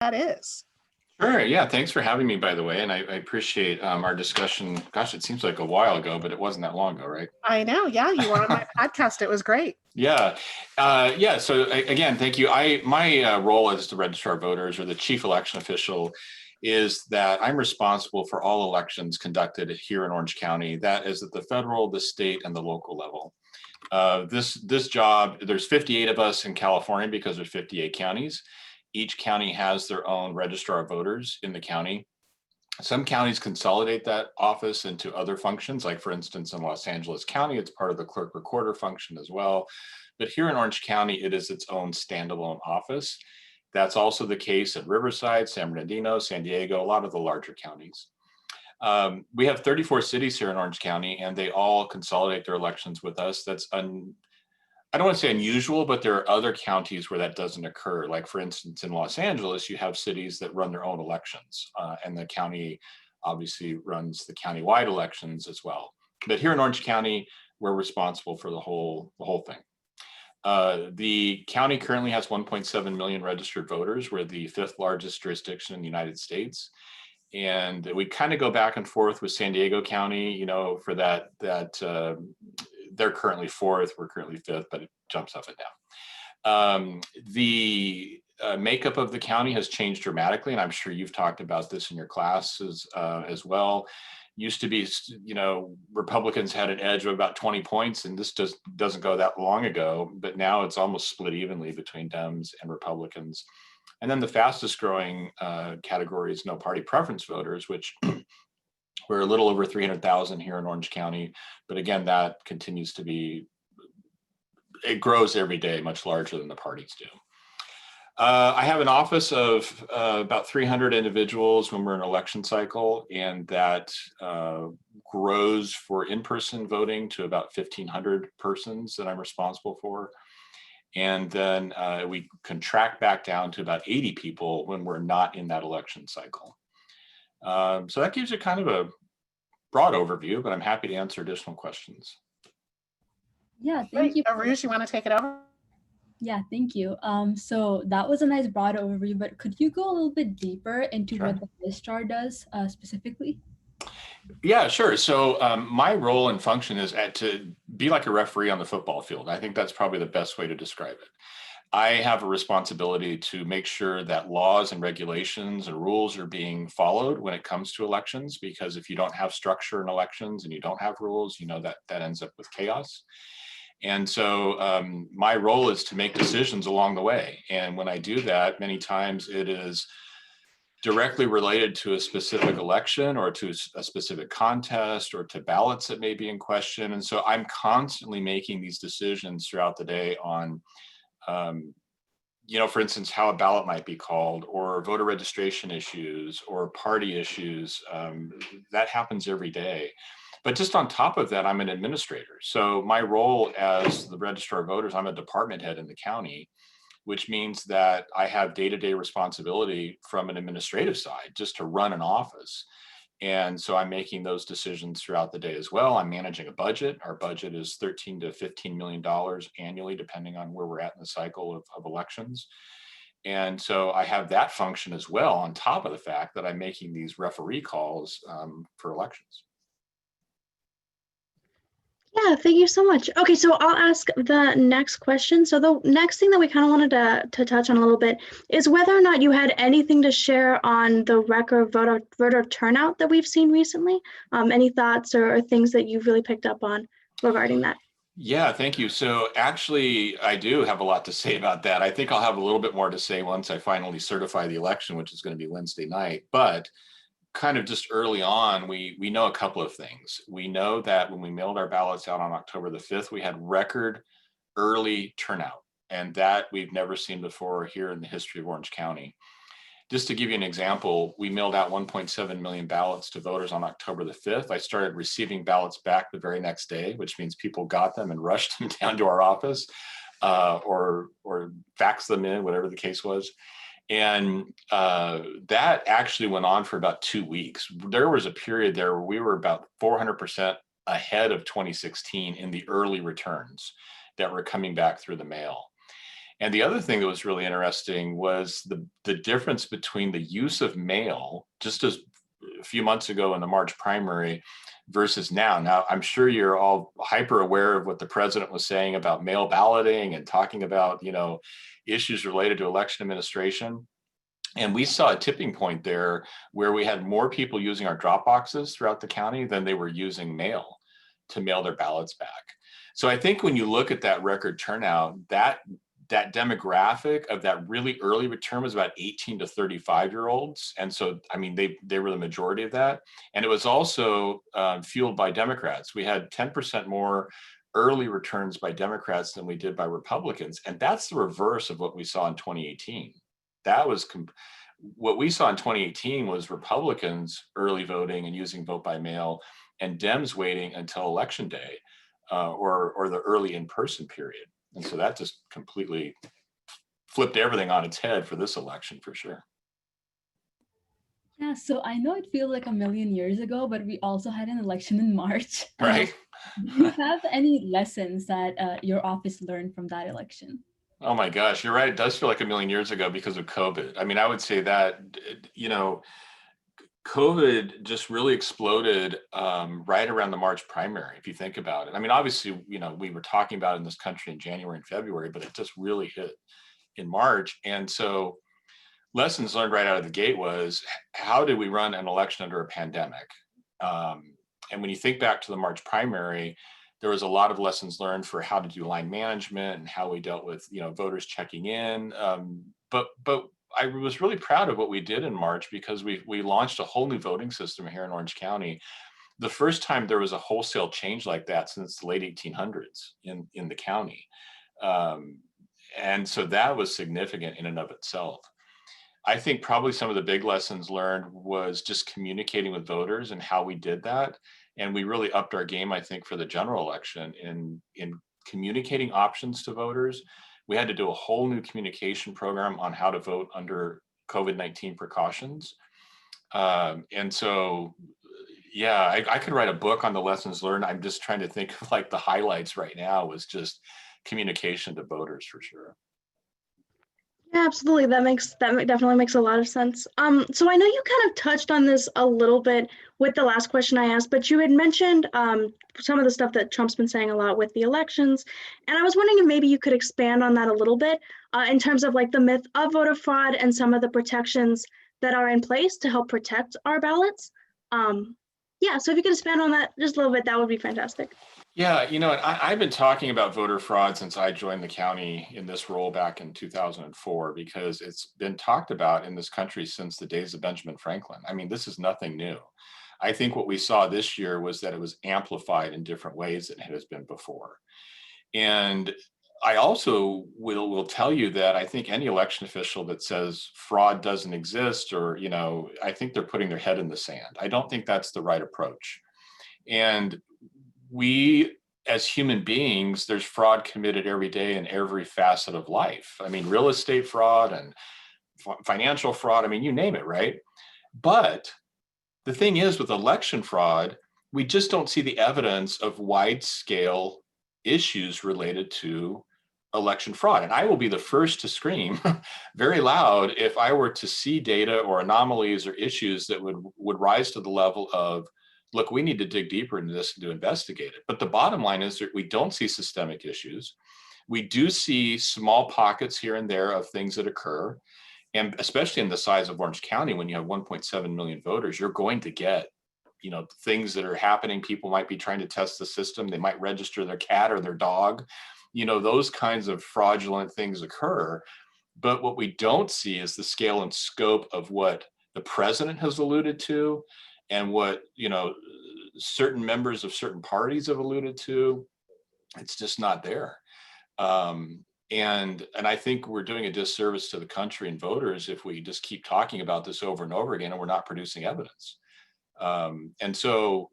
that is. Sure. Yeah. Thanks for having me, by the way. And I appreciate our discussion. Gosh, it seems like a while ago, but it wasn't that long ago, right? I know. Yeah, you were on my podcast. It was great. Yeah. Yeah. So again, thank you. My role as the Registrar of Voters, or the chief election official, is that I'm responsible for all elections conducted here in Orange County. That is at the federal, the state, and the local level. This job, there's 58 of us in California because there's 58 counties. Each county has their own registrar of voters in the county. Some counties consolidate that office into other functions, like for instance, in Los Angeles County, it's part of the clerk recorder function as well. But here in Orange County, it is its own standalone office. That's also the case at Riverside, San Bernardino, San Diego, a lot of the larger counties. We have 34 cities here in Orange County, and they all consolidate their elections with us. That's I don't want to say unusual, but there are other counties where that doesn't occur. Like for instance, in Los Angeles, you have cities that run their own elections, and the county obviously runs the countywide elections as well. But here in Orange County, we're responsible for the whole thing. The county currently has 1.7 million registered voters. We're the 5th largest jurisdiction in the United States. And we kind of go back and forth with San Diego County, you know, for that they're currently 4th, we're currently 5th, but it jumps up and down. The makeup of the county has changed dramatically, and I'm sure you've talked about this in your classes as well. Used to be, you know, Republicans had an edge of about 20 points, and this just doesn't go that long ago, but now it's almost split evenly between Dems and Republicans. And then the fastest growing category is no party preference voters, which we're a little over 300,000 here in Orange County. But again, that continues to be, it grows every day, much larger than the parties do. I have an office of about 300 individuals when we're in election cycle, and that grows for in-person voting to about 1,500 persons that I'm responsible for. And then we contract back down to about 80 people when we're not in that election cycle. So that gives you kind of a broad overview, but I'm happy to answer additional questions. Yeah, thank you. Urooj, you want to take it over? Yeah, thank you. So that was a nice broad overview, but could you go a little bit deeper into what the registrar does specifically? Yeah, sure. So my role and function is to be like a referee on the football field. I think that's probably the best way to describe it. I have a responsibility to make sure that laws and regulations and rules are being followed when it comes to elections, because if you don't have structure in elections and you don't have rules, you know, that ends up with chaos. And so my role is to make decisions along the way. And when I do that, many times it is directly related to a specific election or to a specific contest or to ballots that may be in question. And so I'm constantly making these decisions throughout the day on, you know, for instance, how a ballot might be called, or voter registration issues or party issues. That happens every day. But just on top of that, I'm an administrator. So my role as the Registrar of Voters, I'm a department head in the county, which means that I have day-to-day responsibility from an administrative side just to run an office. And so I'm making those decisions throughout the day as well. I'm managing a budget. Our budget is $13 to $15 million annually, depending on where we're at in the cycle of elections. And so I have that function as well, on top of the fact that I'm making these referee calls for elections. Yeah, thank you so much. Okay, so I'll ask the next question. So the next thing that we kind of wanted to touch on a little bit is whether or not you had anything to share on the record voter turnout that we've seen recently. Any thoughts or things that you've really picked up on regarding that? Yeah, thank you. So actually, I do have a lot to say about that. I think I'll have a little bit more to say once I finally certify the election, which is going to be Wednesday night. But kind of just early on, we know a couple of things. We know that when we mailed our ballots out on October the 5th, we had record early turnout, and that we've never seen before here in the history of Orange County. Just to give you an example, we mailed out 1.7 million ballots to voters on October the 5th. I started receiving ballots back the very next day, which means people got them and rushed them down to our office or faxed them in, whatever the case was. And that actually went on for about 2 weeks. There was a period there where we were about 400% ahead of 2016 in the early returns that were coming back through the mail. And the other thing that was really interesting was the difference between the use of mail, just as a few months ago in the March primary versus now. Now, I'm sure you're all hyper aware of what the president was saying about mail balloting and talking about, issues related to election administration. And we saw a tipping point there where we had more people using our drop boxes throughout the county than they were using mail to mail their ballots back. So I think when you look at that record turnout, that demographic of that really early return was about 18 to 35-year-olds. And so, I mean, they were the majority of that. And it was also fueled by Democrats. We had 10% more early returns by Democrats than we did by Republicans. And that's the reverse of what we saw in 2018. That was what we saw in 2018 was Republicans early voting and using vote by mail, and Dems waiting until election day or the early in-person period. And so that just completely flipped everything on its head for this election, for sure. Yeah, so I know it feels like a million years ago, but we also had an election in March. Right. Do you have any lessons that your office learned from that election? Oh my gosh, you're right. It does feel like a million years ago because of COVID. I mean, I would say that, COVID just really exploded right around the March primary, if you think about it. I mean, obviously, we were talking about it in this country in January and February, but it just really hit in March. And so lessons learned right out of the gate was, how did we run an election under a pandemic? And when you think back to the March primary, there was a lot of lessons learned for how to do line management and how we dealt with, voters checking in. But I was really proud of what we did in March, because we launched a whole new voting system here in Orange County. The first time there was a wholesale change like that since the late 1800s in the county. And so that was significant in and of itself. I think probably some of the big lessons learned was just communicating with voters and how we did that. And we really upped our game, I think, for the general election in communicating options to voters. We had to do a whole new communication program on how to vote under COVID-19 precautions. And so, yeah, I could write a book on the lessons learned. I'm just trying to think of like the highlights right now was just communication to voters, for sure. Yeah, absolutely. That definitely makes a lot of sense. So I know you kind of touched on this a little bit with the last question I asked, but you had mentioned some of the stuff that Trump's been saying a lot with the elections, and I was wondering if maybe you could expand on that a little bit in terms of like the myth of voter fraud and some of the protections that are in place to help protect our ballots. Yeah, so if you could expand on that just a little bit, that would be fantastic. Yeah, I've been talking about voter fraud since I joined the county in this role back in 2004, because it's been talked about in this country since the days of Benjamin Franklin. I mean, this is nothing new. I think what we saw this year was that it was amplified in different ways than it has been before. And I also will tell you that I think any election official that says fraud doesn't exist, or, I think they're putting their head in the sand. I don't think that's the right approach. And we, as human beings, there's fraud committed every day in every facet of life. I mean, real estate fraud and financial fraud, I mean, you name it, right? But the thing is, with election fraud, we just don't see the evidence of wide-scale issues related to election fraud. And I will be the first to scream very loud if I were to see data or anomalies or issues that would rise to the level of, look, we need to dig deeper into this and to investigate it. But the bottom line is that we don't see systemic issues. We do see small pockets here and there of things that occur. And especially in the size of Orange County, when you have 1.7 million voters, you're going to get, things that are happening. People might be trying to test the system. They might register their cat or their dog. Those kinds of fraudulent things occur. But what we don't see is the scale and scope of what the president has alluded to, and what, certain members of certain parties have alluded to. It's just not there. And I think we're doing a disservice to the country and voters if we just keep talking about this over and over again and we're not producing evidence. And so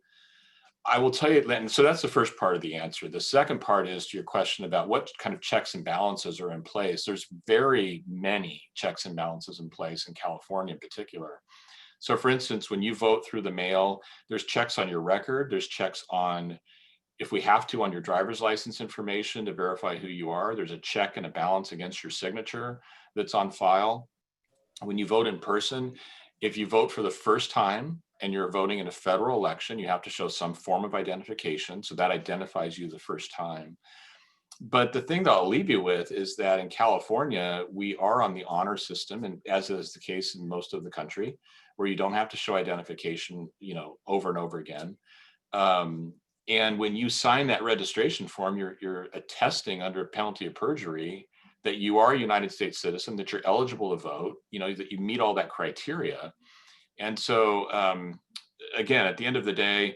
I will tell you, and so that's the first part of the answer. The second part is to your question about what kind of checks and balances are in place. There's very many checks and balances in place in California in particular. So for instance, when you vote through the mail, there's checks on your record, there's checks on If we have to on your driver's license information to verify who you are, there's a check and a balance against your signature that's on file. When you vote in person, if you vote for the first time and you're voting in a federal election, you have to show some form of identification. So that identifies you the first time. But the thing that I'll leave you with is that in California, we are on the honor system, and as is the case in most of the country, where you don't have to show identification, over and over again. And when you sign that registration form, you're attesting under penalty of perjury that you are a United States citizen, that you're eligible to vote, that you meet all that criteria. And so, again, at the end of the day,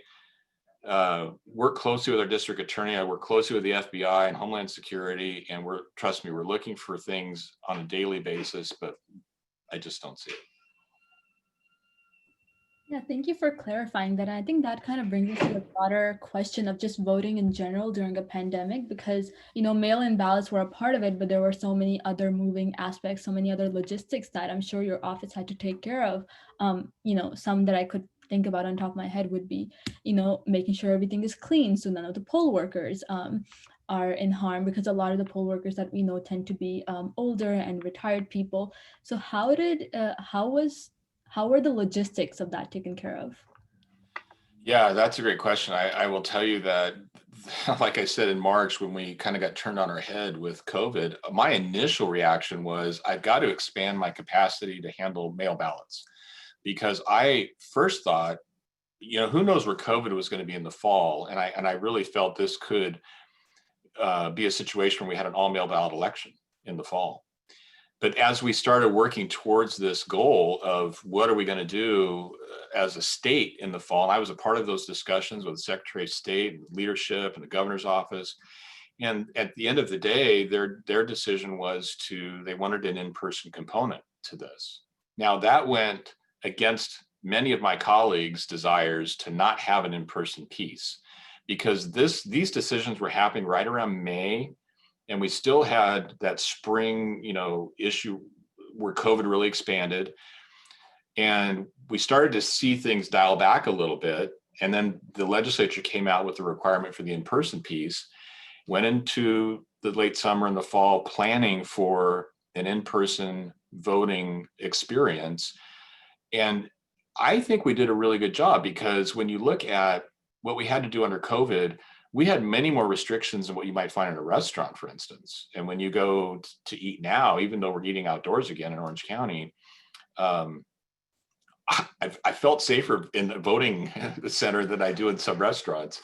work closely with our district attorney. I work closely with the FBI and Homeland Security, and trust me, we're looking for things on a daily basis, but I just don't see it. Yeah, thank you for clarifying that. I think that kind of brings us to the broader question of just voting in general during a pandemic, because, mail-in ballots were a part of it, but there were so many other moving aspects, so many other logistics that I'm sure your office had to take care of. Some that I could think about on top of my head would be, making sure everything is clean so none of the poll workers are in harm, because a lot of the poll workers that we know tend to be older and retired people. So how were the logistics of that taken care of? Yeah, that's a great question. I will tell you that, like I said, in March, when we kind of got turned on our head with COVID, my initial reaction was, I've got to expand my capacity to handle mail ballots. Because I first thought, who knows where COVID was going to be in the fall. And I really felt this could be a situation where we had an all mail ballot election in the fall. But as we started working towards this goal of what are we going to do as a state in the fall, and I was a part of those discussions with the Secretary of State, leadership, and the governor's office. And at the end of the day, their decision was they wanted an in-person component to this. Now that went against many of my colleagues' desires to not have an in-person piece, because these decisions were happening right around May. And we still had that spring, issue where COVID really expanded. And we started to see things dial back a little bit. And then the legislature came out with the requirement for the in-person piece, went into the late summer and the fall planning for an in-person voting experience. And I think we did a really good job, because when you look at what we had to do under COVID, we had many more restrictions than what you might find in a restaurant, for instance. And when you go to eat now, even though we're eating outdoors again in Orange County, I felt safer in the voting center than I do in some restaurants.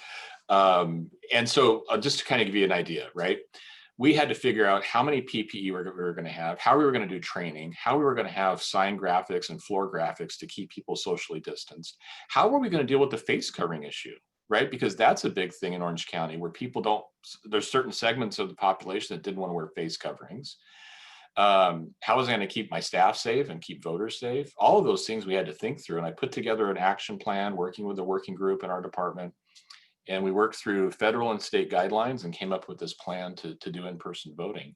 And so just to kind of give you an idea, right? We had to figure out how many PPE we were going to have, how we were going to do training, how we were going to have sign graphics and floor graphics to keep people socially distanced. How were we going to deal with the face covering issue? Right? Because that's a big thing in Orange County, where there's certain segments of the population that didn't want to wear face coverings. How was I going to keep my staff safe and keep voters safe? All of those things we had to think through. And I put together an action plan working with a working group in our department. And we worked through federal and state guidelines and came up with this plan to do in-person voting,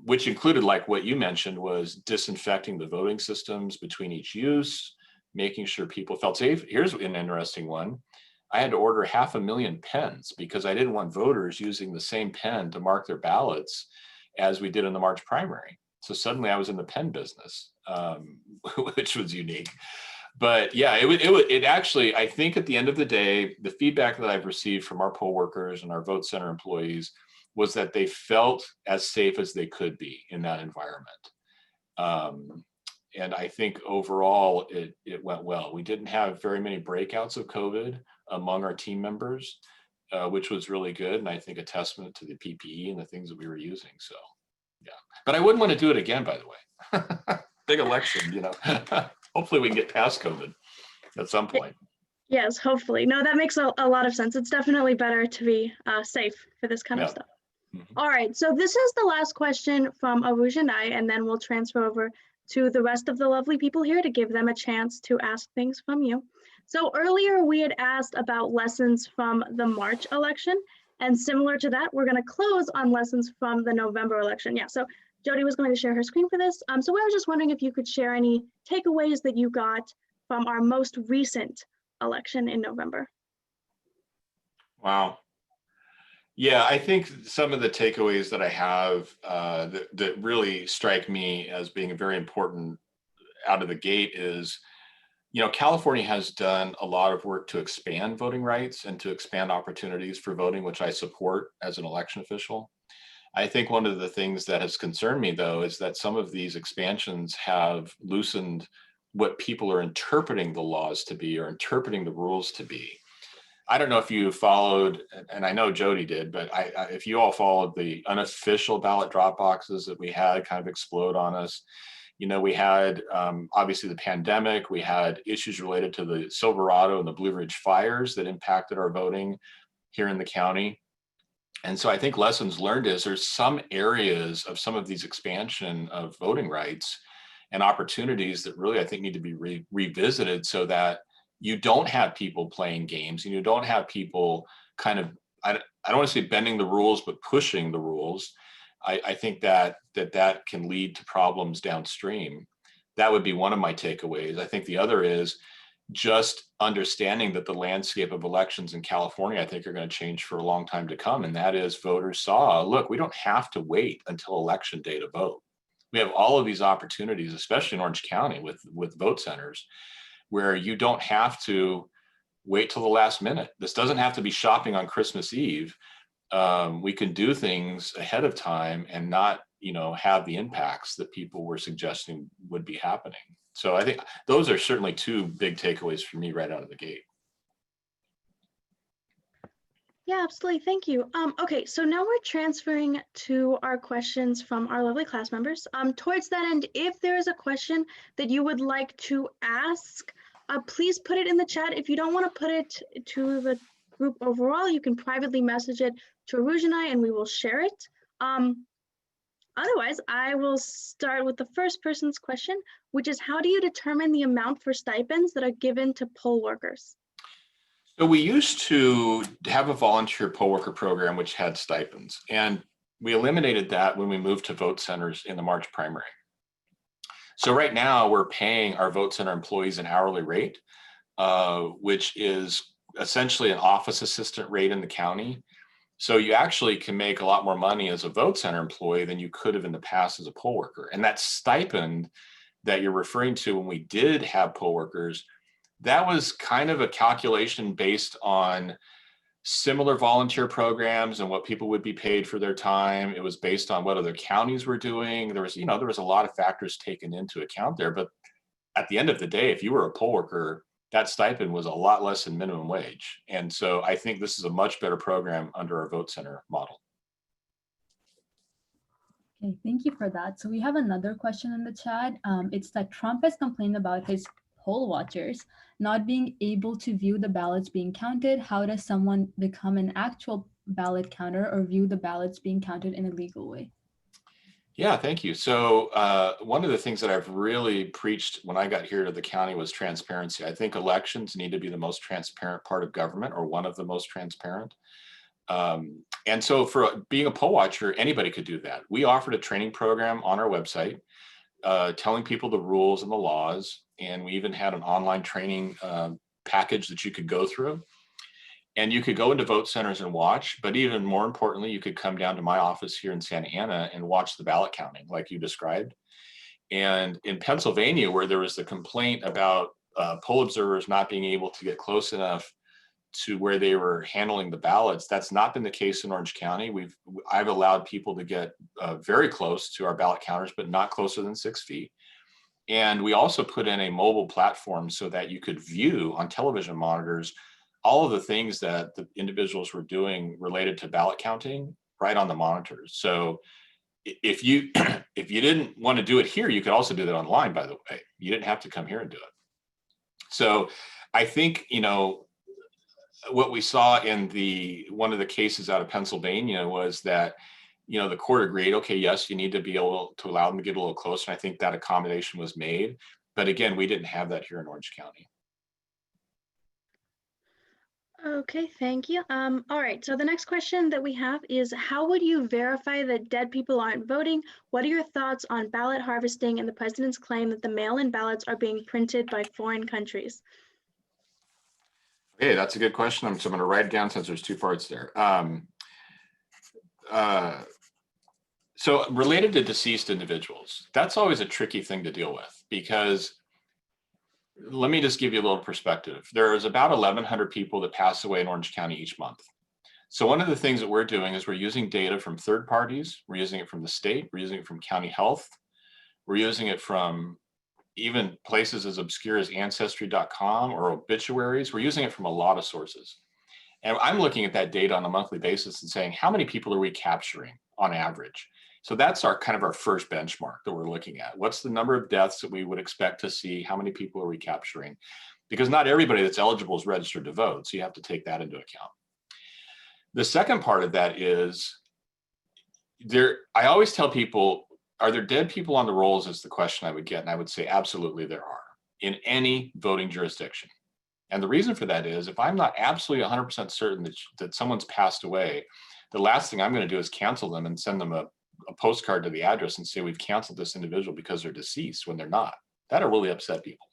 which included, like what you mentioned, was disinfecting the voting systems between each use, making sure people felt safe. Here's an interesting one. I had to order 500,000 pens because I didn't want voters using the same pen to mark their ballots as we did in the March primary. So suddenly I was in the pen business, which was unique. But yeah, it actually, I think at the end of the day, the feedback that I've received from our poll workers and our vote center employees was that they felt as safe as they could be in that environment. And I think overall it went well. We didn't have very many breakouts of COVID among our team members, which was really good. And I think a testament to the PPE and the things that we were using. So yeah, but I wouldn't want to do it again, by the way. Big election, hopefully we can get past COVID at some point. Yes, hopefully. No, that makes a lot of sense. It's definitely better to be safe for this kind of stuff. Mm-hmm. All right, so this is the last question from Urooj and I, and then we'll transfer over to the rest of the lovely people here to give them a chance to ask things from you. So earlier we had asked about lessons from the March election, and similar to that, we're going to close on lessons from the November election. Yeah, so Jody was going to share her screen for this. So I was just wondering if you could share any takeaways that you got from our most recent election in November. Wow. Yeah, I think some of the takeaways that I have that really strike me as being very important out of the gate is, California has done a lot of work to expand voting rights and to expand opportunities for voting, which I support as an election official. I think one of the things that has concerned me, though, is that some of these expansions have loosened what people are interpreting the laws to be or interpreting the rules to be. I don't know if you followed, and I know Jody did, but if you all followed the unofficial ballot drop boxes that we had kind of explode on us. We had obviously the pandemic, we had issues related to the Silverado and the Blue Ridge fires that impacted our voting here in the county. And so I think lessons learned is there's some areas of some of these expansion of voting rights and opportunities that really I think need to be revisited so that you don't have people playing games and you don't have people kind of, I don't want to say bending the rules, but pushing the rules. I think that can lead to problems downstream. That would be one of my takeaways. I think the other is just understanding that the landscape of elections in California, I think, are going to change for a long time to come. And that is voters saw, look, we don't have to wait until election day to vote. We have all of these opportunities, especially in Orange County with vote centers, where you don't have to wait till the last minute. This doesn't have to be shopping on Christmas Eve. We can do things ahead of time and not, have the impacts that people were suggesting would be happening. So I think those are certainly two big takeaways for me right out of the gate. Yeah, absolutely. Thank you. Okay, so now we're transferring to our questions from our lovely class members. Towards that end, if there is a question that you would like to ask, please put it in the chat. If you don't want to put it to the group overall, you can privately message it to Urooj and I, and we will share it. Otherwise, I will start with the first person's question, which is how do you determine the amount for stipends that are given to poll workers? So we used to have a volunteer poll worker program which had stipends, and we eliminated that when we moved to vote centers in the March primary. So right now we're paying our vote center employees an hourly rate, which is essentially an office assistant rate in the county. So you actually can make a lot more money as a vote center employee than you could have in the past as a poll worker. And that stipend that you're referring to when we did have poll workers, that was kind of a calculation based on similar volunteer programs and what people would be paid for their time. It was based on what other counties were doing. There was a lot of factors taken into account there. But at the end of the day, if you were a poll worker, that stipend was a lot less than minimum wage. And so I think this is a much better program under our vote center model. Okay, thank you for that. So we have another question in the chat. It's that Trump has complained about his poll watchers not being able to view the ballots being counted. How does someone become an actual ballot counter or view the ballots being counted in a legal way? Yeah, thank you. So one of the things that I've really preached when I got here to the county was transparency. I think elections need to be the most transparent part of government, or one of the most transparent. And so for being a poll watcher, anybody could do that. We offered a training program on our website telling people the rules and the laws. And we even had an online training package that you could go through. And you could go into vote centers and watch, but even more importantly, you could come down to my office here in Santa Ana and watch the ballot counting like you described. And in Pennsylvania, where there was the complaint about poll observers not being able to get close enough to where they were handling the ballots, that's not been the case in Orange County. I've allowed people to get very close to our ballot counters, but not closer than 6 feet. And we also put in a mobile platform so that you could view on television monitors all of the things that the individuals were doing related to ballot counting right on the monitors. So if you didn't want to do it here, you could also do that online, by the way. You didn't have to come here and do it. So I think, what we saw in one of the cases out of Pennsylvania was that, the court agreed, okay, yes, you need to be able to allow them to get a little closer. And I think that accommodation was made. But again, we didn't have that here in Orange County. Okay, thank you. All right, so the next question that we have is, how would you verify that dead people aren't voting? What are your thoughts on ballot harvesting and the president's claim that the mail-in ballots are being printed by foreign countries? Okay, that's a good question. So I'm going to write it down since there's two parts there. So related to deceased individuals, that's always a tricky thing to deal with, because let me just give you a little perspective. There's about 1,100 people that pass away in Orange County each month. So one of the things that we're doing is we're using data from third parties. We're using it from the state. We're using it from county health. We're using it from even places as obscure as ancestry.com or obituaries. We're using it from a lot of sources. And I'm looking at that data on a monthly basis and saying, how many people are we capturing on average? So that's our kind of our first benchmark that we're looking at. What's the number of deaths that we would expect to see? How many people are we capturing? Because not everybody that's eligible is registered to vote. So you have to take that into account. The second part of that is I always tell people, are there dead people on the rolls is the question I would get. And I would say, absolutely there are in any voting jurisdiction. And the reason for that is if I'm not absolutely 100% certain that someone's passed away, the last thing I'm going to do is cancel them and send them a postcard to the address and say we've canceled this individual because they're deceased when they're not. That'll really upset people.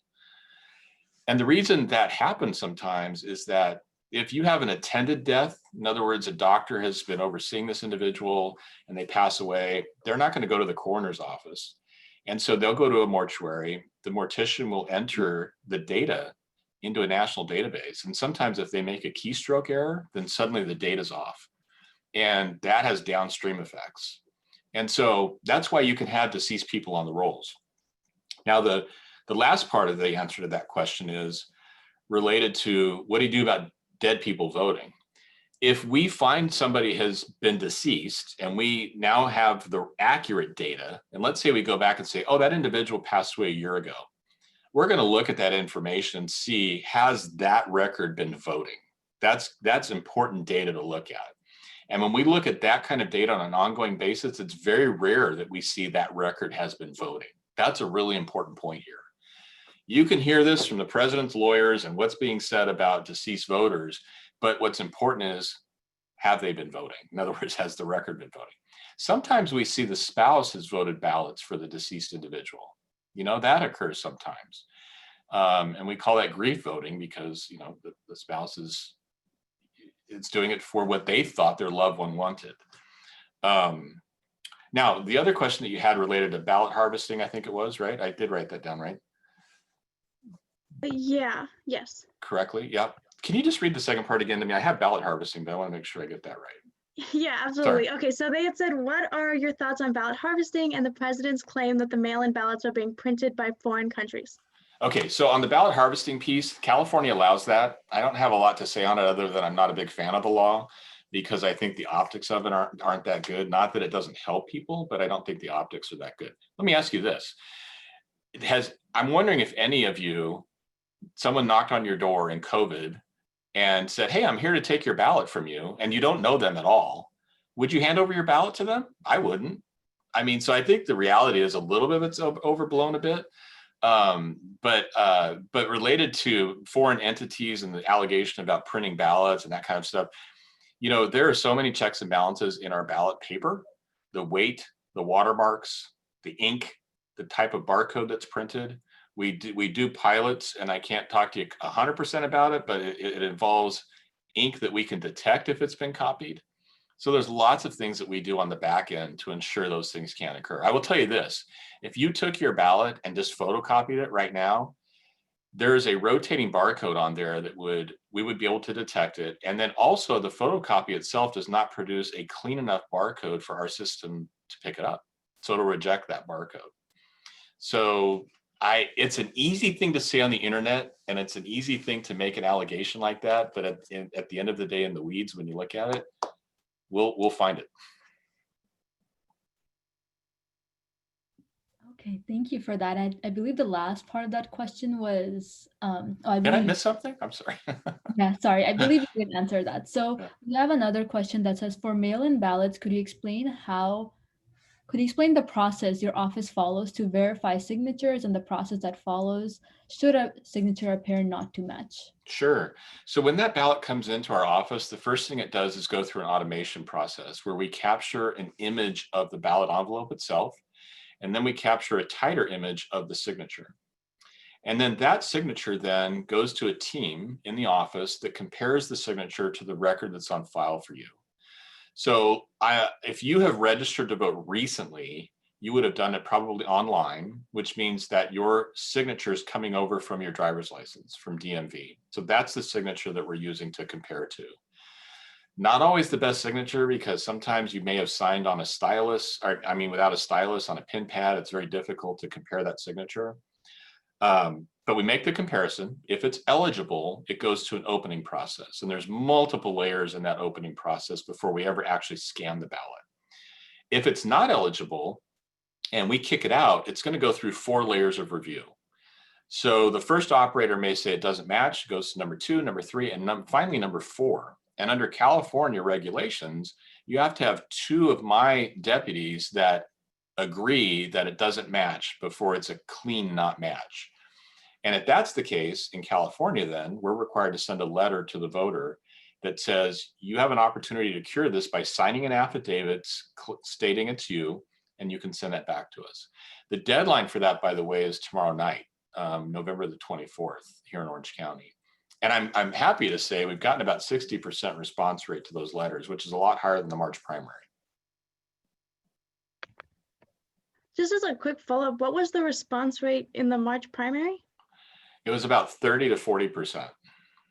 And the reason that happens sometimes is that if you have an attended death, in other words, a doctor has been overseeing this individual and they pass away, they're not going to go to the coroner's office. And so they'll go to a mortuary. The mortician will enter the data into a national database. And sometimes if they make a keystroke error, then suddenly the data's off. And that has downstream effects. And so that's why you can have deceased people on the rolls. Now, the last part of the answer to that question is related to what do you do about dead people voting? If we find somebody has been deceased and we now have the accurate data, and let's say we go back and say, oh, that individual passed away a year ago, we're going to look at that information and see, has that record been voting? That's important data to look at. And when we look at that kind of data on an ongoing basis, it's very rare that we see that record has been voting. That's a really important point here. You can hear this from the president's lawyers and what's being said about deceased voters, but what's important is, have they been voting? In other words, has the record been voting? Sometimes we see the spouse has voted ballots for the deceased individual. You know, that occurs sometimes. And we call that grief voting because, you know, the spouse is doing it for what they thought their loved one wanted. Now, the other question that you had related to ballot harvesting, I think it was, right? I did write that down, right? Yeah, yes. Correctly, yep. Can you just read the second part again to me? I have ballot harvesting, but I want to make sure I get that right. Yeah, absolutely. Okay, so they had said, what are your thoughts on ballot harvesting and the president's claim that the mail-in ballots are being printed by foreign countries? Okay, so on the ballot harvesting piece, California allows that. I don't have a lot to say on it other than I'm not a big fan of the law because I think the optics of it aren't that good. Not that it doesn't help people, but I don't think the optics are that good. Let me ask you this. I'm wondering if any of you, someone knocked on your door in COVID and said, hey, I'm here to take your ballot from you, and you don't know them at all. Would you hand over your ballot to them? I wouldn't. I mean, so I think the reality is a little bit of it's overblown a bit. But related to foreign entities and the allegation about printing ballots and that kind of stuff, you know, there are so many checks and balances in our ballot paper, the weight, the watermarks, the ink, the type of barcode that's printed. We do pilots, and I can't talk to you 100% about it, but it involves ink that we can detect if it's been copied. So there's lots of things that we do on the back end to ensure those things can't occur. I will tell you this, if you took your ballot and just photocopied it right now, there's a rotating barcode on there that we would be able to detect it. And then also the photocopy itself does not produce a clean enough barcode for our system to pick it up. So it'll reject that barcode. So it's an easy thing to say on the internet, and it's an easy thing to make an allegation like that. But at the end of the day, in the weeds, when you look at it, we'll find it. Okay, thank you for that. I believe the last part of that question was, Did I miss something? I'm sorry. Yeah, sorry. I believe you did answer that. So Yeah. we have another question that says, for mail-in ballots, could you explain the process your office follows to verify signatures and the process that follows should a signature appear not to match? Sure. So when that ballot comes into our office, the first thing it does is go through an automation process where we capture an image of the ballot envelope itself, and then we capture a tighter image of the signature. And then that signature then goes to a team in the office that compares the signature to the record that's on file for you. So if you have registered to vote recently, you would have done it probably online, which means that your signature is coming over from your driver's license, from DMV. So that's the signature that we're using to compare to. Not always the best signature, because sometimes you may have signed on a stylus, or I mean, without a stylus on a pen pad. It's very difficult to compare that signature. But we make the comparison. If it's eligible, it goes to an opening process. And there's multiple layers in that opening process before we ever actually scan the ballot. If it's not eligible and we kick it out, it's going to go through 4 layers of review. So the first operator may say it doesn't match, goes to number 2, number 3, and finally number 4. And under California regulations, you have to have 2 of my deputies that agree that it doesn't match before it's a clean not match. And if that's the case in California, then we're required to send a letter to the voter that says you have an opportunity to cure this by signing an affidavit stating it's you, and you can send that back to us. The deadline for that, by the way, is tomorrow night, November the 24th, here in Orange County. And I'm happy to say we've gotten about 60% response rate to those letters, which is a lot higher than the March primary. Just as a quick follow-up, what was the response rate in the March primary? It was about 30 to 40%.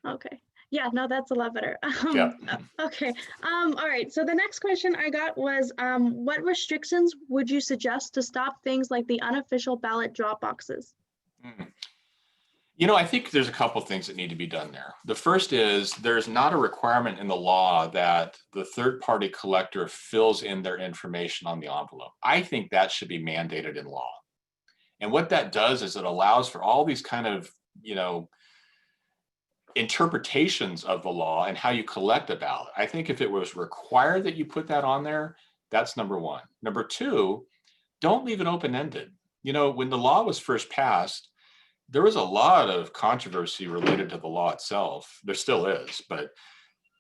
Okay. Yeah, no, that's a lot better. Yeah. Okay. All right. So the next question I got was, what restrictions would you suggest to stop things like the unofficial ballot drop boxes? You know, I think there's a couple things that need to be done there. The first is there's not a requirement in the law that the third-party collector fills in their information on the envelope. I think that should be mandated in law. And what that does is it allows for all these kind of, you know, interpretations of the law and how you collect a ballot. I think if it was required that you put that on there, that's number one. Number two, don't leave it open-ended. You know, when the law was first passed, there was a lot of controversy related to the law itself. There still is,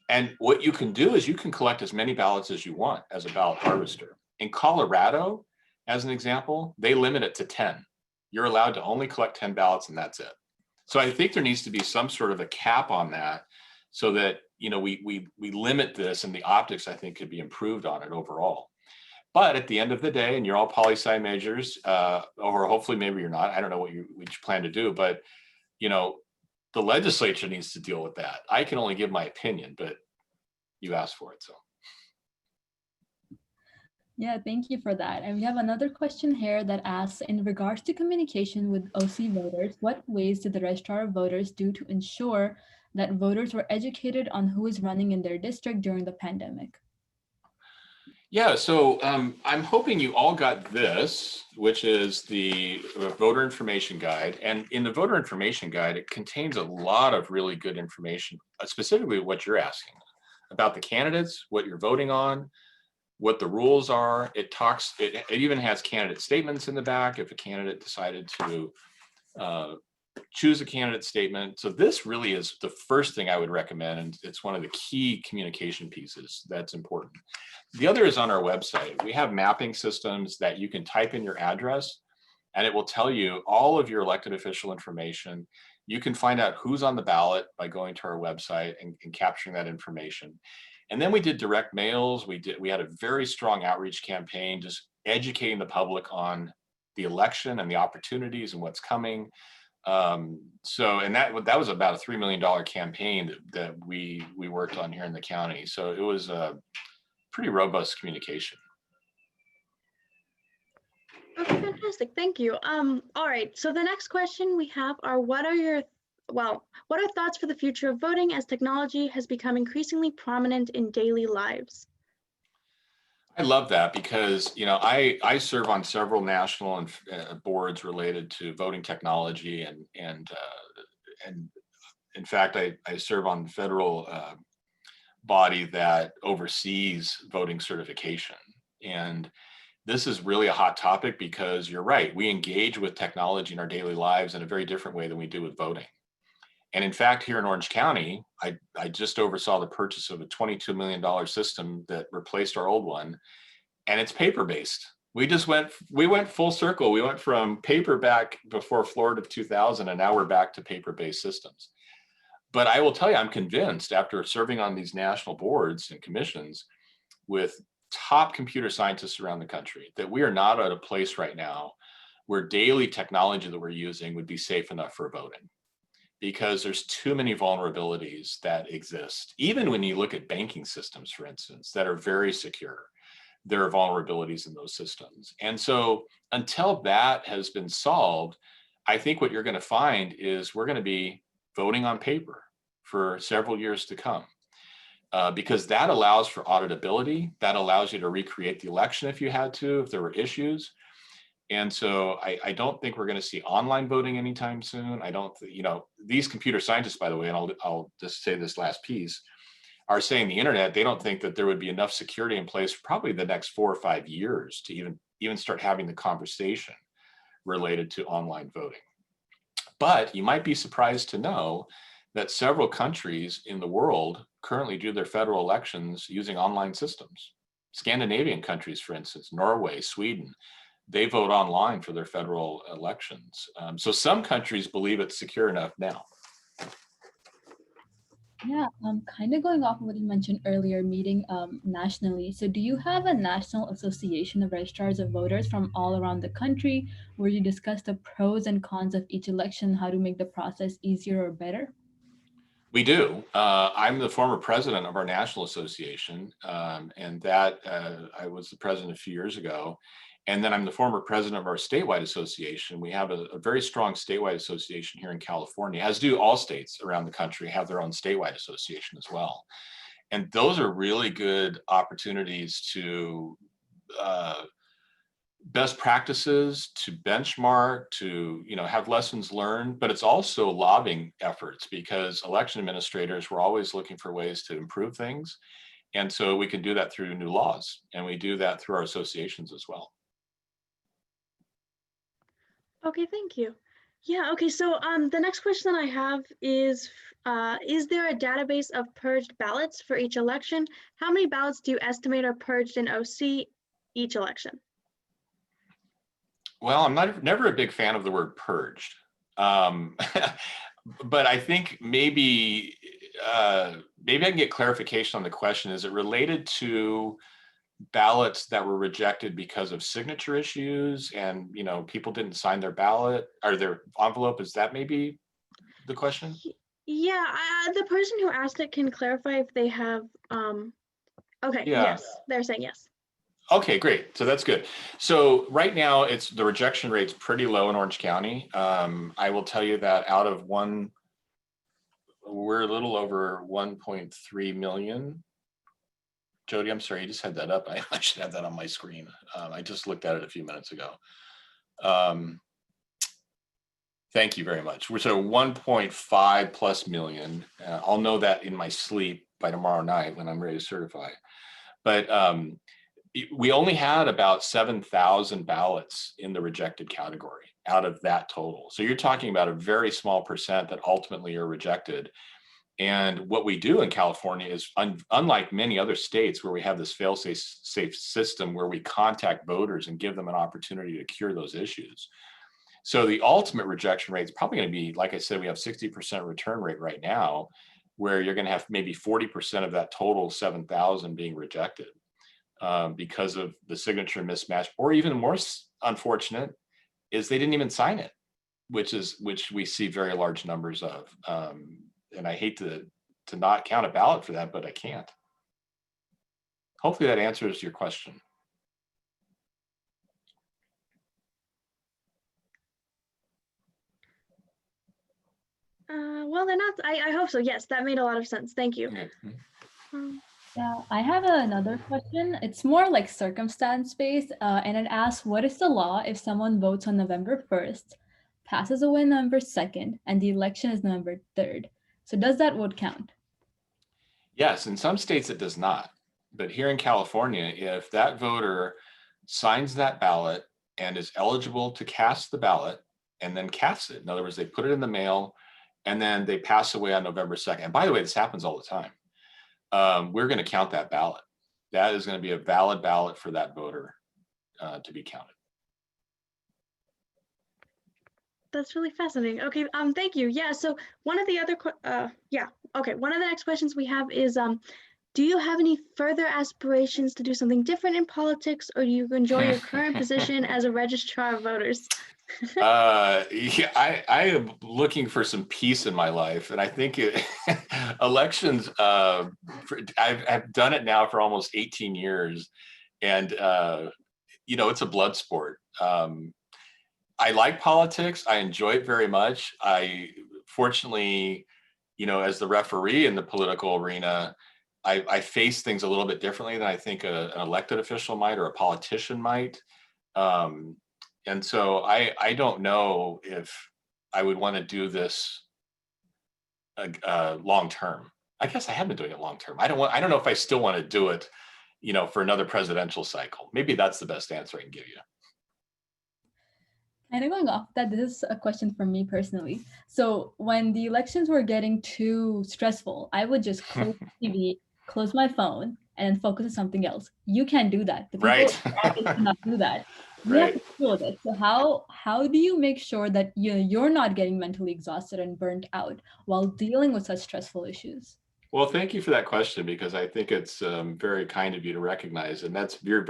and what you can do is you can collect as many ballots as you want as a ballot harvester. In Colorado, as an example, they limit it to 10. You're allowed to only collect 10 ballots and that's it. So I think there needs to be some sort of a cap on that so that, you know, we limit this, and the optics, I think, could be improved on it overall. But at the end of the day, and you're all poli-sci majors, or hopefully maybe you're not, I don't know what you plan to do, but, you know, the legislature needs to deal with that. I can only give my opinion, but you asked for it, so. Yeah, thank you for that. And we have another question here that asks, in regards to communication with OC voters, what ways did the Registrar of Voters do to ensure that voters were educated on who is running in their district during the pandemic? Yeah, so I'm hoping you all got this, which is the voter information guide. And in the voter information guide, it contains a lot of really good information, specifically what you're asking about the candidates, what you're voting on, what the rules are. It even has candidate statements in the back if a candidate decided to choose a candidate statement. So this really is the first thing I would recommend, and it's one of the key communication pieces that's important. The other is on our website. We have mapping systems that you can type in your address, and it will tell you all of your elected official information. You can find out who's on the ballot by going to our website and capturing that information. And then we did direct mails. We had a very strong outreach campaign, just educating the public on the election and the opportunities and what's coming. And that was about a $3 million campaign that we worked on here in the county. So it was a pretty robust communication. Okay, fantastic. Thank you. All right. So the next question we have are, what are thoughts for the future of voting as technology has become increasingly prominent in daily lives? I love that because, you know, I serve on several national boards related to voting technology, and in fact, I serve on the federal body that oversees voting certification. And this is really a hot topic because you're right, we engage with technology in our daily lives in a very different way than we do with voting. And in fact, here in Orange County, I just oversaw the purchase of a $22 million system that replaced our old one, and it's paper-based. We went full circle. We went from paper back before Florida 2000, and now we're back to paper-based systems. But I will tell you, I'm convinced after serving on these national boards and commissions with top computer scientists around the country that we are not at a place right now where daily technology that we're using would be safe enough for voting, because there's too many vulnerabilities that exist. Even when you look at banking systems, for instance, that are very secure, there are vulnerabilities in those systems. And so until that has been solved, I think what you're going to find is we're going to be voting on paper for several years to come, because that allows for auditability. That allows you to recreate the election if you had to, if there were issues. And so I don't think we're going to see online voting anytime soon. I don't, these computer scientists, by the way, and I'll just say this last piece, are saying the internet, they don't think that there would be enough security in place for probably the next 4 or 5 years to even start having the conversation related to online voting. But you might be surprised to know that several countries in the world currently do their federal elections using online systems. Scandinavian countries, for instance, Norway, Sweden, they vote online for their federal elections. So some countries believe it's secure enough now. Yeah, kind of going off of what you mentioned earlier, meeting nationally. So do you have a national association of registrars of voters from all around the country where you discuss the pros and cons of each election, how to make the process easier or better? We do. I'm the former president of our national association, and that I was the president a few years ago. And then I'm the former president of our statewide association. We have a very strong statewide association here in California, as do all states around the country have their own statewide association as well. And those are really good opportunities to best practices, to benchmark, to have lessons learned, but it's also lobbying efforts, because election administrators were always looking for ways to improve things. And so we can do that through new laws, and we do that through our associations as well. Okay, thank you. Yeah, okay, so the next question I have is there a database of purged ballots for each election? How many ballots do you estimate are purged in OC each election? Well, I'm never a big fan of the word purged, but I think maybe I can get clarification on the question. Is it related to ballots that were rejected because of signature issues and people didn't sign their ballot or their envelope? Is that maybe the question? Yeah, the person who asked it can clarify if they have okay, Yeah. yes, they're saying yes. Okay, great. So that's good. So right now the rejection rate's pretty low in Orange County. I will tell you that out of we're a little over 1.3 million. Jody, I'm sorry, you just had that up. I should have that on my screen. I just looked at it a few minutes ago. Thank you very much. We're so 1.5 plus million. I'll know that in my sleep by tomorrow night when I'm ready to certify. But we only had about 7,000 ballots in the rejected category out of that total. So you're talking about a very small percent that ultimately are rejected. And what we do in California is, unlike many other states where we have this fail-safe system where we contact voters and give them an opportunity to cure those issues. So the ultimate rejection rate is probably going to be, like I said, we have 60% return rate right now, where you're going to have maybe 40% of that total 7,000 being rejected because of the signature mismatch, or even more unfortunate is they didn't even sign it, which we see very large numbers of. And I hate to not count a ballot for that, but I can't. Hopefully that answers your question. Well, they're not, I hope so. Yes, that made a lot of sense. Thank you. Okay. Yeah, I have another question. It's more like circumstance-based, and it asks, what is the law if someone votes on November 1st, passes away November 2nd, and the election is November 3rd? So does that vote count? Yes, in some states it does not. But here in California, if that voter signs that ballot and is eligible to cast the ballot and then casts it, in other words, they put it in the mail and then they pass away on November 2nd. And by the way, this happens all the time. We're going to count that ballot. That is going to be a valid ballot for that voter. to be counted. That's really fascinating. Okay, thank you. Yeah, so one of the other, one of the next questions we have is, do you have any further aspirations to do something different in politics, or do you enjoy your current position as a registrar of voters? Yeah, I am looking for some peace in my life, and I think elections. I've done it now for almost 18 years, and it's a blood sport. I like politics. I enjoy it very much. Fortunately, as the referee in the political arena, I face things a little bit differently than I think an elected official might or a politician might. And so I don't know if I would want to do this long term. I guess I have been doing it long term. I don't know if I still want to do it, for another presidential cycle. Maybe that's the best answer I can give you. Kind of going off that, this is a question for me personally. So when the elections were getting too stressful, I would just close the TV, close my phone, and focus on something else. You can't do that. The people Right. cannot do that. You Right. have to deal with it. So how do you make sure that you're not getting mentally exhausted and burnt out while dealing with such stressful issues? Well, thank you for that question, because I think it's very kind of you to recognize, and you're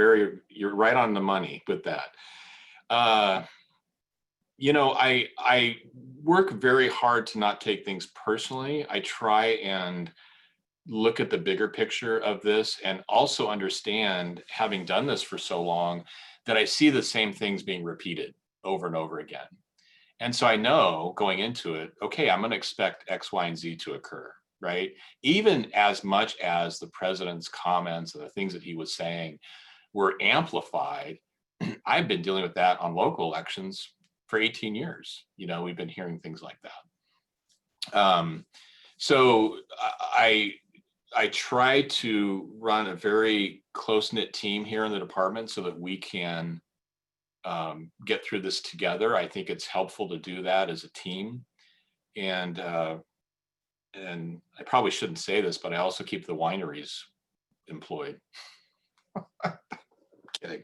right on the money with that. I work very hard to not take things personally. I try and look at the bigger picture of this, and also understand, having done this for so long, that I see the same things being repeated over and over again. And so I know going into it, okay, I'm going to expect X, Y, and Z to occur, right? Even as much as the president's comments and the things that he was saying were amplified, I've been dealing with that on local elections for 18 years. We've been hearing things like that. So I try to run a very close-knit team here in the department so that we can get through this together. I think it's helpful to do that as a team. And I probably shouldn't say this, but I also keep the wineries employed. Kidding.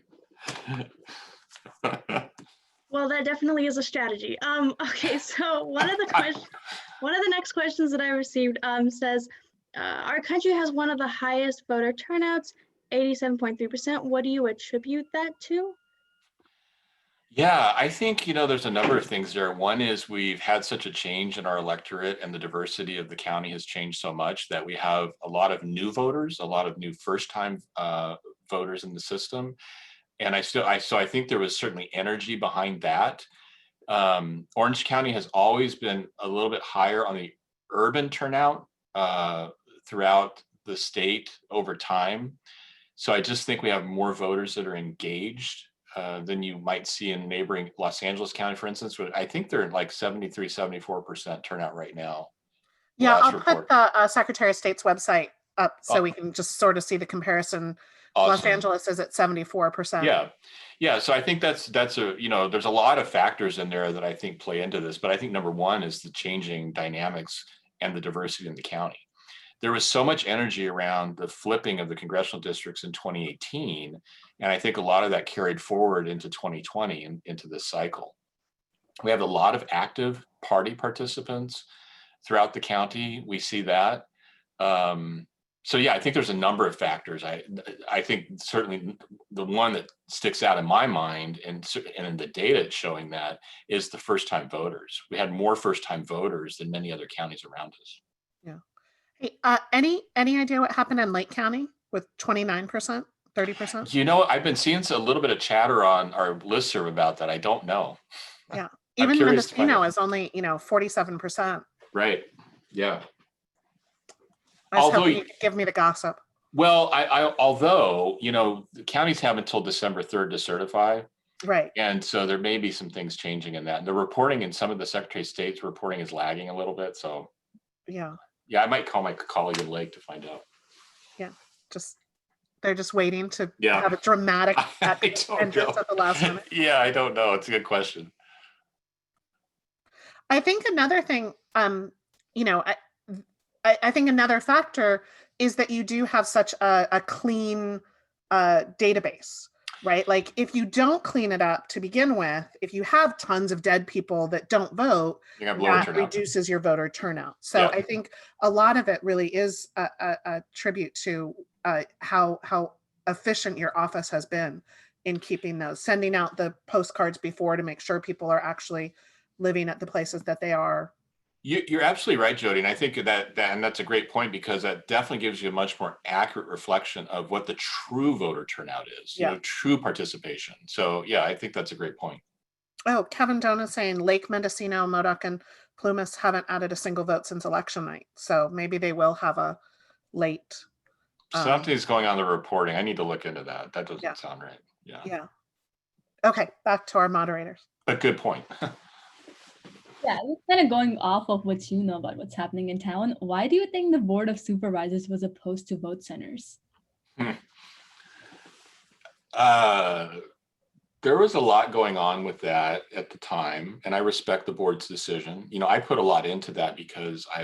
Well, that definitely is a strategy. Okay, so one of the next questions that I received says, our country has one of the highest voter turnouts, 87.3%. What do you attribute that to? Yeah, I think, there's a number of things there. One is we've had such a change in our electorate, and the diversity of the county has changed so much that we have a lot of new voters, a lot of new first-time voters in the system. And so I think there was certainly energy behind that. Orange County has always been a little bit higher on the urban turnout throughout the state over time. So I just think we have more voters that are engaged than you might see in neighboring Los Angeles County, for instance. I think they're like 73, 74% turnout right now. Yeah, I'll put the Secretary of State's website up so we can just sort of see the comparison. Awesome. Los Angeles is at 74%. Yeah. So I think that's there's a lot of factors in there that I think play into this, but I think number one is the changing dynamics and the diversity in the county. There was so much energy around the flipping of the congressional districts in 2018, and I think a lot of that carried forward into 2020 and into this cycle. We have a lot of active party participants throughout the county. We see that. So yeah, I think there's a number of factors. I think certainly the one that sticks out in my mind, and in the data it's showing that, is the first-time voters. We had more first-time voters than many other counties around us. Yeah. Hey, any idea what happened in Lake County with 29%, 30%? I've been seeing a little bit of chatter on our listserv about that. I don't know. Yeah, even Mendocino is only 47%. Right. Yeah. I was hoping you could give me the gossip. Well, although the counties have until December 3rd to certify. Right. And so there may be some things changing in that. And the reporting in some of the Secretary of State's reporting is lagging a little bit. So yeah, I might call my colleague in Lake to find out. Yeah, they're just waiting to have a dramatic entrance at the last minute. Yeah, I don't know. It's a good question. I think another thing, I think another factor is that you do have such a clean database. right? Like if you don't clean it up to begin with, if you have tons of dead people that don't vote, that reduces your voter turnout. So I think a lot of it really is a tribute to how efficient your office has been in keeping those, sending out the postcards before to make sure people are actually living at the places that they are. You're absolutely right, Jody. And I think and that's a great point, because that definitely gives you a much more accurate reflection of what the true voter turnout is, you know, true participation. So yeah, I think that's a great point. Oh, Kevin Donah saying Lake Mendocino, Modoc, and Plumas haven't added a single vote since election night. So maybe they will have a late. Something's going on the reporting. I need to look into that. That doesn't sound right. Yeah. Okay, back to our moderators. A good point. Yeah, kind of going off of what you know about what's happening in town, why do you think the Board of Supervisors was opposed to vote centers? There was a lot going on with that at the time, and I respect the board's decision. You know, I put a lot into that because I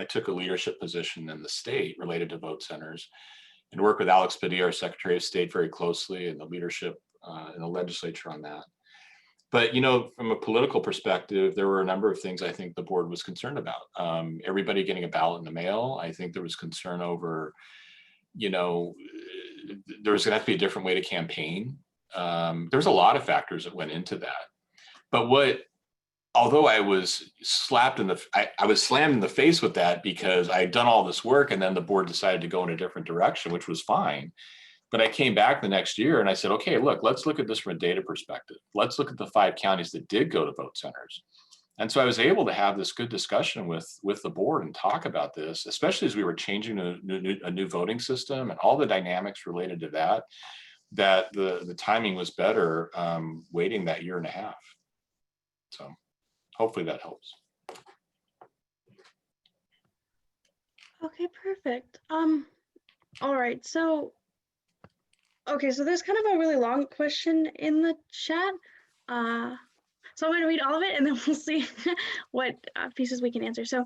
took a leadership position in the state related to vote centers, and worked with Alex Padilla, our Secretary of State, very closely, and the leadership in the legislature on that. But, you know, from a political perspective, there were a number of things I think the board was concerned about. Everybody getting a ballot in the mail. I think there was concern over, you know, there was going to have to be a different way to campaign. There's a lot of factors that went into that. But although I was I was slammed in the face with that because I had done all this work, and then the board decided to go in a different direction, which was fine. But I came back the next year and I said, okay, look, let's look at this from a data perspective. Let's look at the 5 counties that did go to vote centers. And so I was able to have this good discussion with the board and talk about this, especially as we were changing a new voting system and all the dynamics related to that, that the timing was better waiting that year and a half. So hopefully that helps. Okay, perfect. All right, so okay, so there's kind of a really long question in the chat. So I'm going to read all of it and then we'll see what pieces we can answer. So,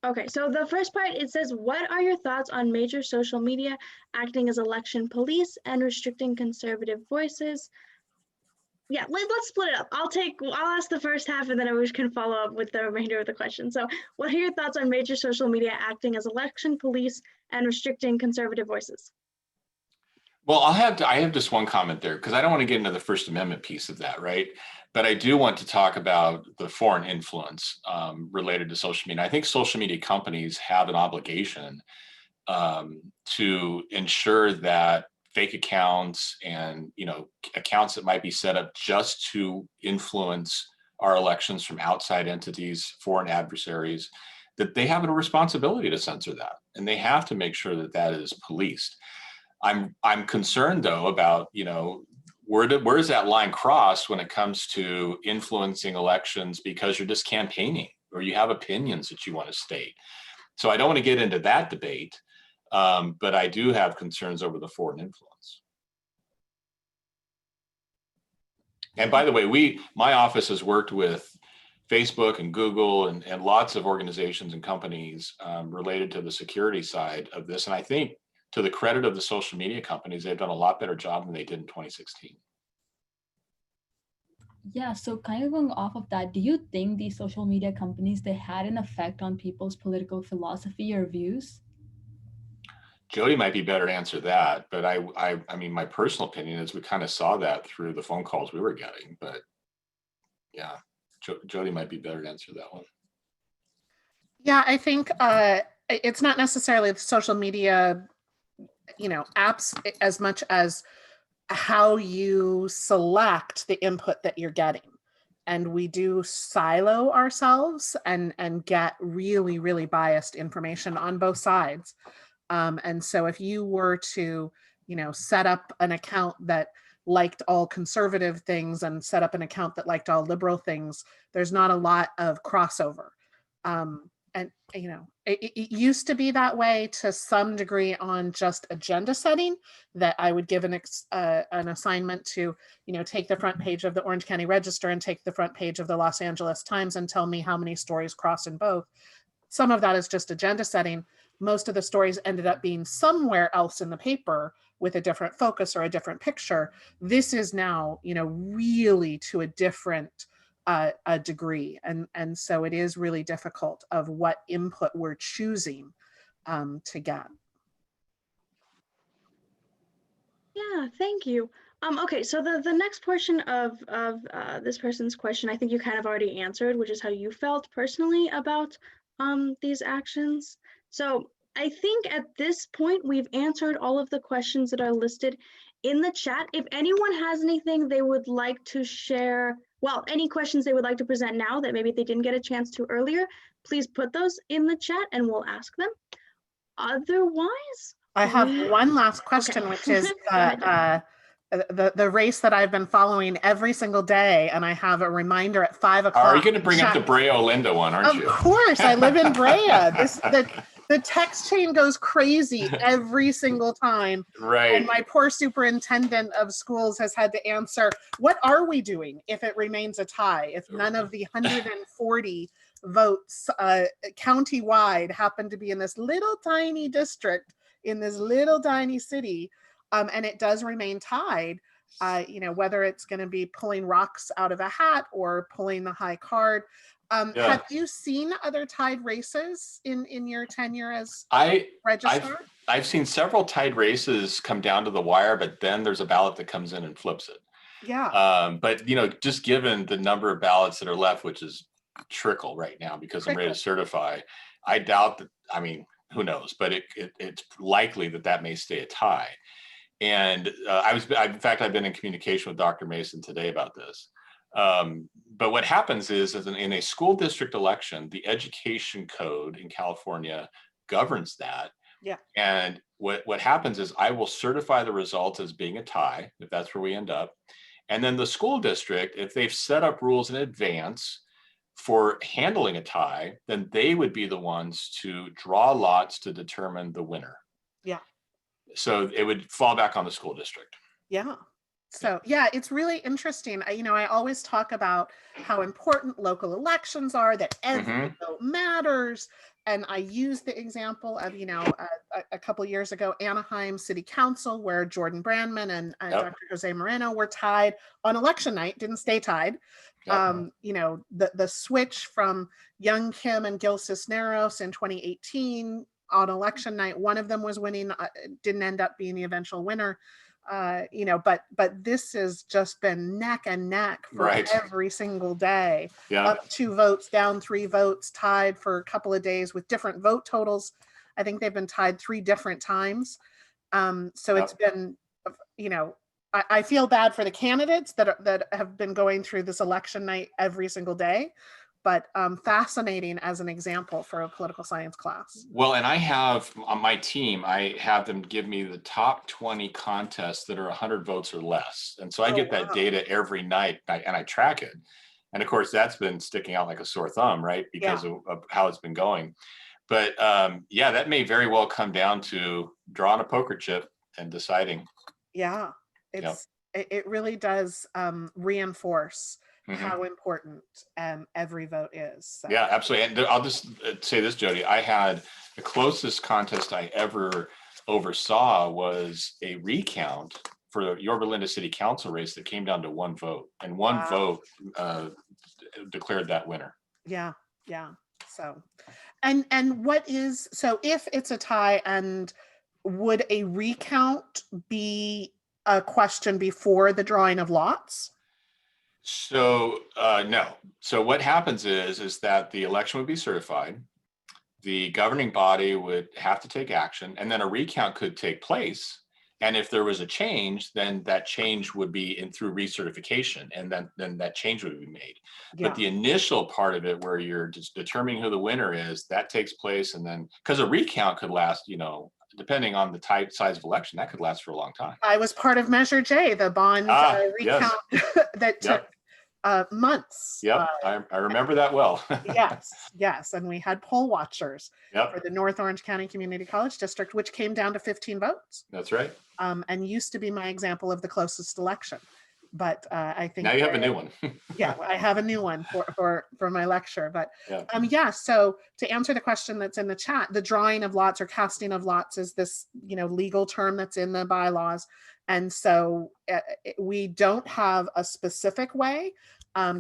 okay, so the first part, it says, what are your thoughts on major social media acting as election police and restricting conservative voices? Yeah, let's split it up. I'll ask the first half and then Urooj can follow up with the remainder of the question. So what are your thoughts on major social media acting as election police and restricting conservative voices? Well, I have just one comment there, because I don't want to get into the First Amendment piece of that, right? But I do want to talk about the foreign influence related to social media. I think social media companies have an obligation to ensure that fake accounts and, you know, accounts that might be set up just to influence our elections from outside entities, foreign adversaries, that they have a responsibility to censor that, and they have to make sure that that is policed. I'm concerned though about, you know, where does that line cross when it comes to influencing elections because you're just campaigning or you have opinions that you want to state. So I don't want to get into that debate. But I do have concerns over the foreign influence. And by the way, my office has worked with Facebook and Google and lots of organizations and companies related to the security side of this. And I think, to the credit of the social media companies, they've done a lot better job than they did in 2016. Yeah, so kind of going off of that, do you think these social media companies, they had an effect on people's political philosophy or views? Jody might be better to answer that, but I mean, my personal opinion is we kind of saw that through the phone calls we were getting, but yeah, Jody might be better to answer that one. Yeah, I think it's not necessarily the social media, you know, apps as much as how you select the input that you're getting. And we do silo ourselves and get really, really biased information on both sides. And so if you were to, you know, set up an account that liked all conservative things and set up an account that liked all liberal things, there's not a lot of crossover. And, you know, it used to be that way to some degree on just agenda setting, that I would give an assignment to, you know, take the front page of the Orange County Register and take the front page of the Los Angeles Times and tell me how many stories cross in both. Some of that is just agenda setting. Most of the stories ended up being somewhere else in the paper, with a different focus or a different picture. This is now, really to a different a degree. And so it is really difficult of what input we're choosing to get. Yeah, thank you. Okay, so the next portion of this person's question, I think you kind of already answered, which is how you felt personally about these actions. So I think at this point we've answered all of the questions that are listed in the chat. If anyone has anything they would like to share, well, any questions they would like to present now that maybe they didn't get a chance to earlier, please put those in the chat and we'll ask them. Otherwise, I have one last question, Okay. which is Go ahead. the race that I've been following every single day, and I have a reminder at 5 o'clock. Are you going to bring up the Brea-Olinda one, aren't you? Of course, I live in Brea. The text chain goes crazy every single time. Right. And my poor superintendent of schools has had to answer, what are we doing if it remains a tie? If none of the 140 votes countywide happen to be in this little tiny district, in this little tiny city, and it does remain tied, whether it's going to be pulling rocks out of a hat or pulling the high card. Have you seen other tied races in your tenure as registrar? I've seen several tied races come down to the wire, but then there's a ballot that comes in and flips it. Yeah. But just given the number of ballots that are left, which is trickle right now because I'm ready to certify, I doubt that. I mean, who knows? But it's likely that may stay a tie. And in fact, I've been in communication with Dr. Mason today about this. But what happens is in a school district election, the education code in California governs that. Yeah. And what happens is I will certify the result as being a tie, if that's where we end up. And then the school district, if they've set up rules in advance for handling a tie, then they would be the ones to draw lots to determine the winner. Yeah. So it would fall back on the school district. Yeah. So yeah, it's really interesting. I always talk about how important local elections are, that every vote matters. And I use the example of, a couple of years ago, Anaheim City Council, where Jordan Brandman and Dr. Jose Moreno were tied on election night, didn't stay tied. Yep. The switch from Young Kim and Gil Cisneros in 2018 on election night, one of them was winning, didn't end up being the eventual winner. But this has just been neck and neck for every single day. Yeah. Up 2 votes, down 3 votes, tied for a couple of days with different vote totals. I think they've been tied 3 different times. So it's been, I feel bad for the candidates that have been going through this election night every single day. But fascinating as an example for a political science class. Well, and I have on my team, I have them give me the top 20 contests that are 100 votes or less. And so I get that data every night and I track it. And of course, that's been sticking out like a sore thumb, right? Because of how it's been going. But that may very well come down to drawing a poker chip and deciding. Yeah, it really does reinforce how important every vote is. So. Yeah, absolutely. And I'll just say this, Jody, I had the closest contest I ever oversaw was a recount for the Yorba Linda City Council race that came down to 1 vote, and 1 vote declared that winner. Yeah. So, and if it's a tie, and would a recount be a question before the drawing of lots? So no. So what happens is that the election would be certified. The governing body would have to take action, and then a recount could take place. And if there was a change, then that change would be through recertification, and then that change would be made. Yeah. But the initial part of it, where you're just determining who the winner is, that takes place, and then because a recount could last, depending on the size of election, that could last for a long time. I was part of Measure J, the bond recount that took months. Yeah, I remember that well. Yes. And we had poll watchers for the North Orange County Community College District, which came down to 15 votes. That's right. And used to be my example of the closest election. but I think Now you have a new one. yeah, I have a new one for my lecture. But Yeah. yeah, so to answer the question that's in the chat, the drawing of lots or casting of lots is this, legal term that's in the bylaws. And so we don't have a specific way.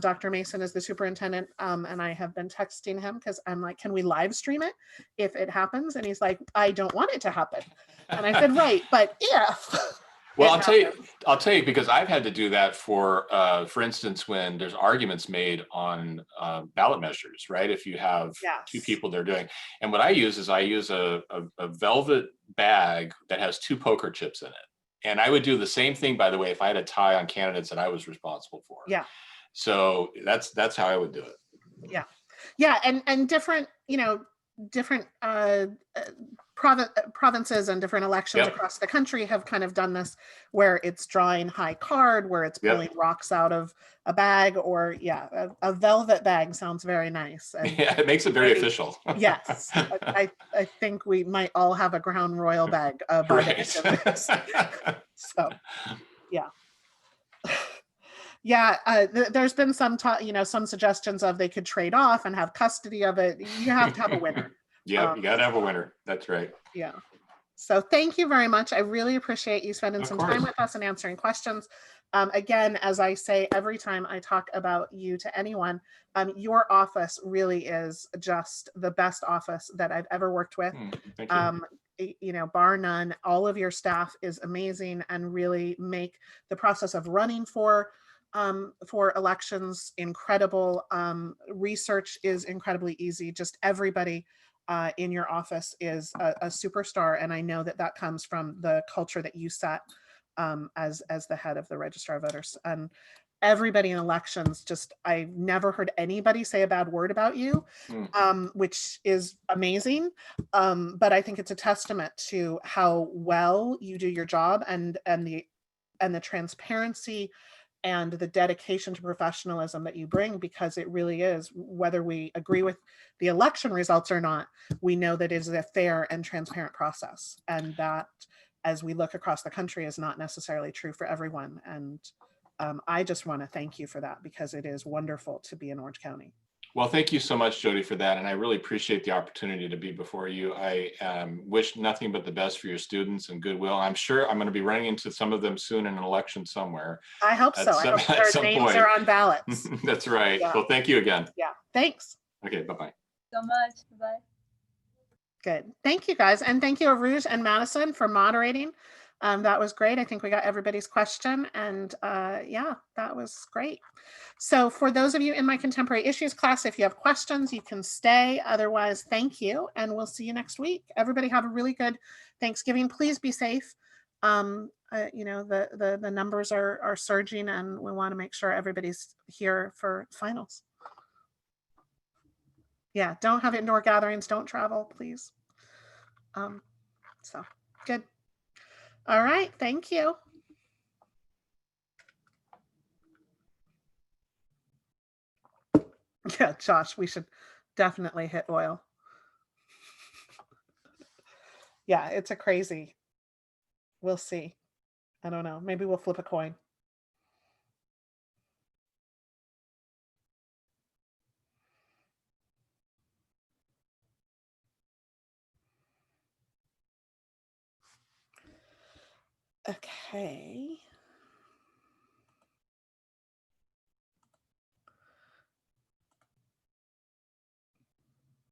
Dr. Mason is the superintendent, and I have been texting him because I'm like, can we live stream it if it happens? And he's like, I don't want it to happen. And I said, right, but if. Well, I'll tell you, because I've had to do that for instance, when there's arguments made on ballot measures, right? If you have two people they're doing, and what I use is a velvet bag that has 2 poker chips in it. And I would do the same thing, by the way, if I had a tie on candidates that I was responsible for. Yeah. So that's how I would do it. Yeah. Yeah. And different, different provinces and different elections across the country have kind of done this, where it's drawing high card, where it's pulling rocks out of a bag, or a velvet bag sounds very nice. And yeah, it makes it very official. Yes. I think we might all have a Crown Royal bag by the end of this. So yeah. Yeah, there's been some some suggestions of they could trade off and have custody of it. You have to have a winner. Yeah, you got to have a winner. That's right. Yeah. So thank you very much. I really appreciate you spending some time with us and answering questions. Again, as I say every time I talk about you to anyone, your office really is just the best office that I've ever worked with. Thank you. Bar none. All of your staff is amazing and really make the process of running for elections incredible. Research is incredibly easy. Just everybody in your office is a superstar, and I know that comes from the culture that you set as the head of the Registrar of Voters. And everybody in elections, I've never heard anybody say a bad word about you, which is amazing. But I think it's a testament to how well you do your job, and the transparency and the dedication to professionalism that you bring, because it really is, whether we agree with the election results or not, we know that it is a fair and transparent process. And that, as we look across the country, is not necessarily true for everyone. And I just want to thank you for that, because it is wonderful to be in Orange County. Well, thank you so much, Jody, for that. And I really appreciate the opportunity to be before you. I wish nothing but the best for your students and goodwill. I'm sure I'm going to be running into some of them soon in an election somewhere. I hope so. I hope their names are on ballots. That's right. Yeah. Well, thank you again. Yeah. Thanks. Okay. Bye-bye. So much. Bye. Good. Thank you, guys. And thank you, Urooj and Madison, for moderating. That was great. I think we got everybody's question, and yeah, that was great. So for those of you in my contemporary issues class, if you have questions, you can stay. Otherwise, thank you, and we'll see you next week. Everybody have a really good Thanksgiving. Please be safe. The numbers are surging, and we want to make sure everybody's here for finals. Yeah, don't have indoor gatherings. Don't travel, please. So good. All right, thank you. Yeah, Josh, we should definitely hit oil. Yeah, it's a crazy. We'll see. I don't know. Maybe we'll flip a coin. Okay.